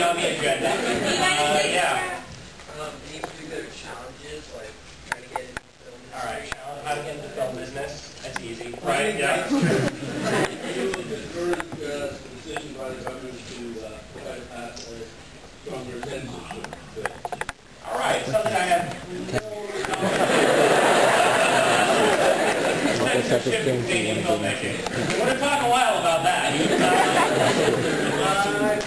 on the agenda. Yeah. Any particular challenges, like trying to get into film business? All right, challenge how to get into film business. That's easy, right? Yeah. You encourage decision by the government to try to pass a stronger censorship. All right, something I have censorship in Canadian filmmaking. We're going to talk a while about that.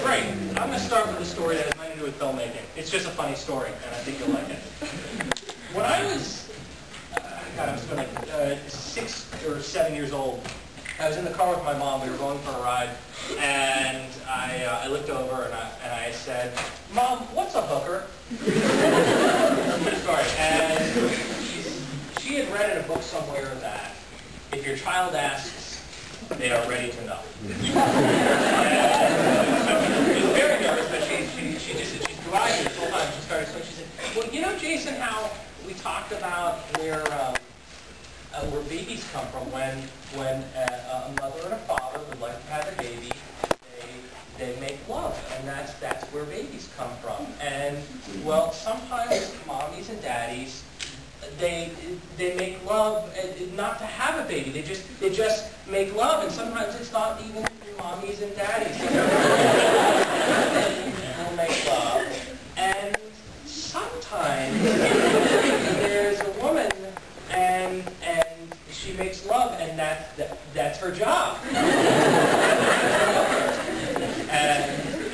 Great. I'm going to start with a story that has nothing to do with filmmaking. It's just a funny story, and I think you'll like it. When I was, God, I was like 6 or 7 years old, I was in the car with my mom. We were going for a ride, and I looked over and I said, "Mom, what's a hooker?" Sorry. And she had read in a book somewhere that if your child asks, they are ready to know. She was very nervous, but she's driving the whole time. She started, so she said, "Well, you know, Jason, how we talked about where babies come from when a mother and a father would like to have a baby, they make love, and that's where babies come from. And well, sometimes mommies and daddies they make love not to have a baby. They just make love, and sometimes it's not even mommies and daddies. They'll make love, and sometimes there's a woman and she makes love, and that's her job." And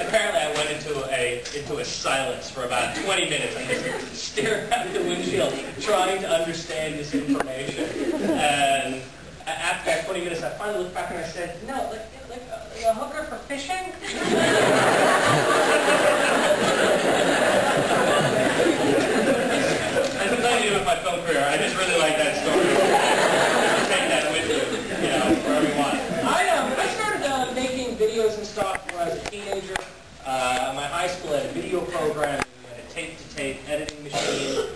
apparently I went into a silence for about 20 minutes. I just stared at the windshield, trying to understand this information. And after that 20 minutes, I finally looked back and I said, "No, like a hooker for fishing?" It has nothing to do with my film career. I just really like that story. Take that with you, wherever you want. I started making videos and stuff when I was a teenager. My high school had a video program. We had a tape-to-tape editing machine.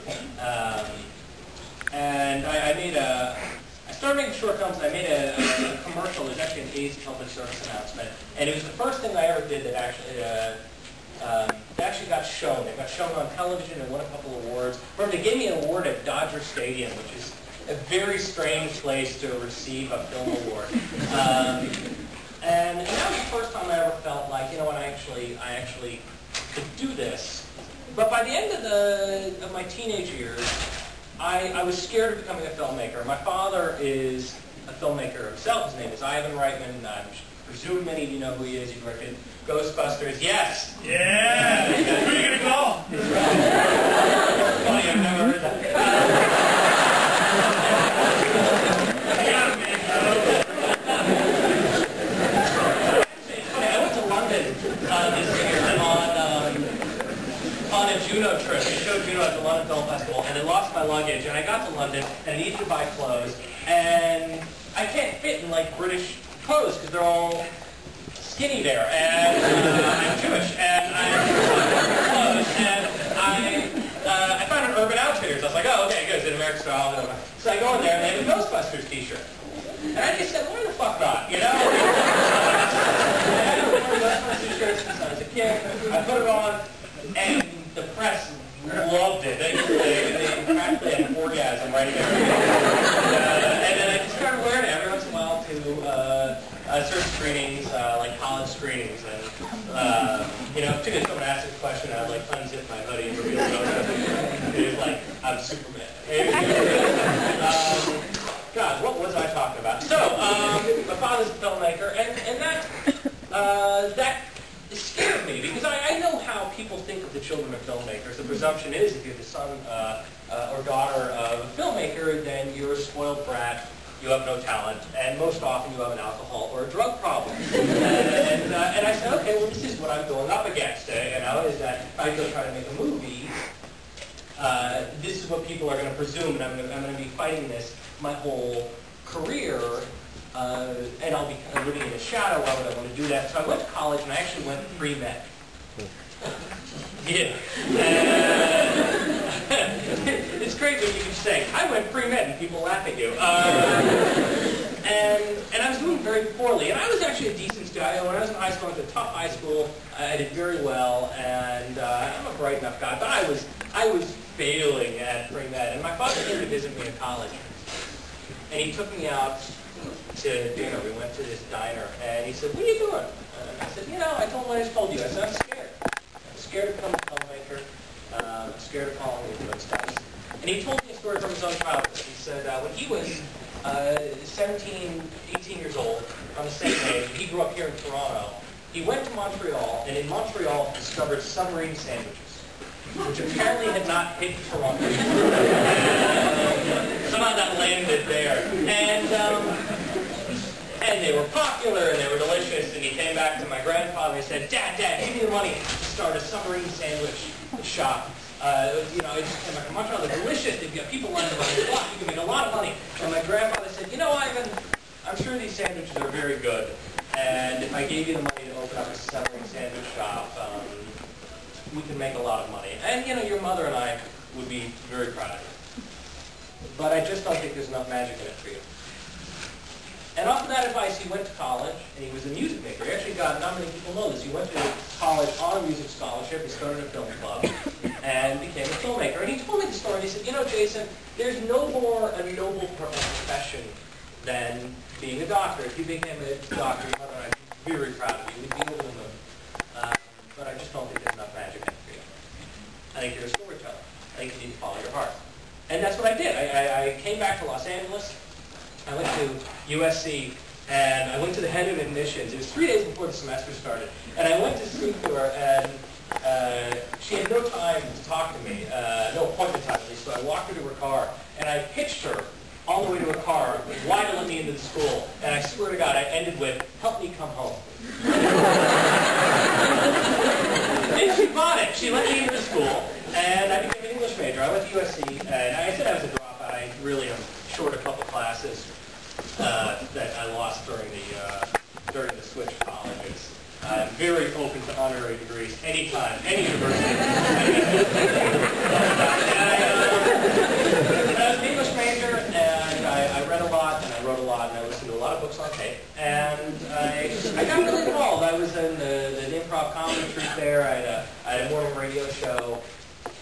And I started making short films. I made a commercial. It was actually an AIDS public service announcement. And it was the first thing I ever did that actually got shown. It got shown on television and won a couple awards. Remember, they gave me an award at Dodger Stadium, which is a very strange place to receive a film award. And that was the first time I ever felt like, when I actually could do this. But by the end of my teenage years, I was scared of becoming a filmmaker. My father is a filmmaker himself. His name is Ivan Reitman. I presume many of you know who he is. He directed Ghostbusters. Yes! Yeah! Where are you going to go? Funny, I've never heard that. On a Juno trip. They showed Juno at the London Film Festival, and I lost my luggage, and I got to London, and I needed to buy clothes, and I can't fit in, British clothes, because they're all skinny there, and I'm Jewish, and I have clothes, and I found an Urban Outfitters. I was like, oh, okay, good, it's in American style. So I go in there, and they have a Ghostbusters t-shirt. And I just said, why the fuck not, I had one of Ghostbusters t-shirts since I was a kid. I put it on, and the press loved it. They practically had an orgasm right here. And then I just started wearing it every once in a while to certain screenings, like college screenings. And, particularly if someone asked a question, I would unzip my hoodie and reveal it. It was like, I'm Superman. God, what was I talking about? So, my father's a filmmaker, and that scared me, because I know how people think of the children of filmmakers. The presumption is if you're the son or daughter of a filmmaker, then you're a spoiled brat, you have no talent, and most often you have an alcohol or a drug problem. And I said, okay, well, this is what I'm going up against, is that if I go try to make a movie, this is what people are going to presume, and I'm going to be fighting this my whole career. And I'll be living in the shadow. Why would I want to do that? So I went to college, and I actually went pre-med. Yeah. It's great when you can say, I went pre-med, and people laugh at you. And I was doing very poorly. And I was actually a decent guy. When I was in high school, I went to a tough high school. I did very well, and I'm a bright enough guy. But I was failing at pre-med. And my father came to visit me in college, and he took me out to dinner. We went to this diner, and he said, "What are you doing?" And I said, I told him what I just told you. I said, "I'm scared. I'm scared to become a filmmaker. I'm scared of following the footsteps." And he told me a story from his own childhood. He said when he was 17, 18 years old, on the same age, he grew up here in Toronto. He went to Montreal, and in Montreal discovered submarine sandwiches, which apparently had not hit Toronto. Somehow that landed there. And they were popular, and they were delicious, and he came back to my grandfather and he said, Dad, give me the money to start a submarine sandwich shop. It just came back to Montreal. They're delicious. They've got people lined around the block. You can make a lot of money. And my grandfather said, Ivan, I'm sure these sandwiches are very good. And if I gave you the money to open up a submarine sandwich shop, we could make a lot of money. And, your mother and I would be very proud of you. But I just don't think there's enough magic in it for you. And off of that advice, he went to college, and he was a music maker. He actually got, not many people know this, he went to college on a music scholarship. He started a film club and became a filmmaker. And he told me the story. He said, Jason, there's no more a noble profession than being a doctor. If you became a doctor, your mother and I'd be very proud of you. We'd be over the moon. But I just don't think there's enough magic in it for you. I think you're a storyteller. I think you need to follow your heart. And that's what I did. I came back to Los Angeles. I went to USC, and I went to the head of admissions. It was 3 days before the semester started. And I went to speak to her, and she had no time to talk to me, no appointment time at least, so I walked her to her car, and I pitched her all the way to her car, why to let me into the school. And I swear to God, I ended with, help me come home. And she bought it. She let me into the school, and I became an English major. I went to USC, and I said I was a dropout. I really am short a couple classes that I lost during the switch to colleges. I'm very open to honorary degrees anytime, any university. I was an English major, and I read a lot, and I wrote a lot, and I listened to a lot of books on tape. And I got really involved. I was in the improv comedy troupe there. I had a morning radio show.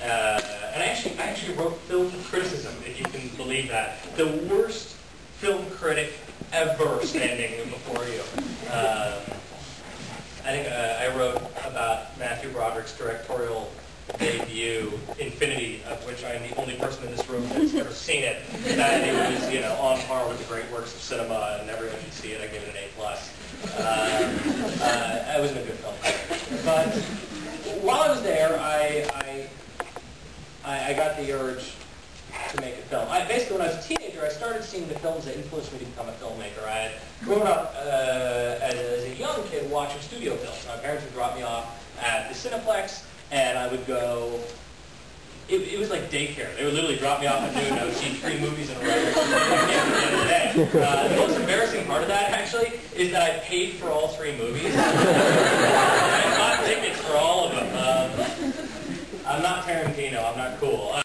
And I actually wrote film criticism, if you can believe that. The worst film critic ever standing before you. I think I wrote about Matthew Broderick's directorial debut, Infinity, of which I am the only person in this room that's ever seen it. That it was, on par with the great works of cinema, and everyone should see it. I gave it an A+. I wasn't a good film critic. But while I was there, I got the urge to make a film. Basically, when I was a teenager, I started seeing the films that influenced me to become a filmmaker. I had grown up as a young kid watching studio films. My parents would drop me off at the Cineplex, and I would go. It was like daycare. They would literally drop me off at noon. I would see 3 movies in a row. The most embarrassing part of that, actually, is that I paid for all 3 movies. I bought tickets for all of them. I'm not Tarantino. I'm not cool.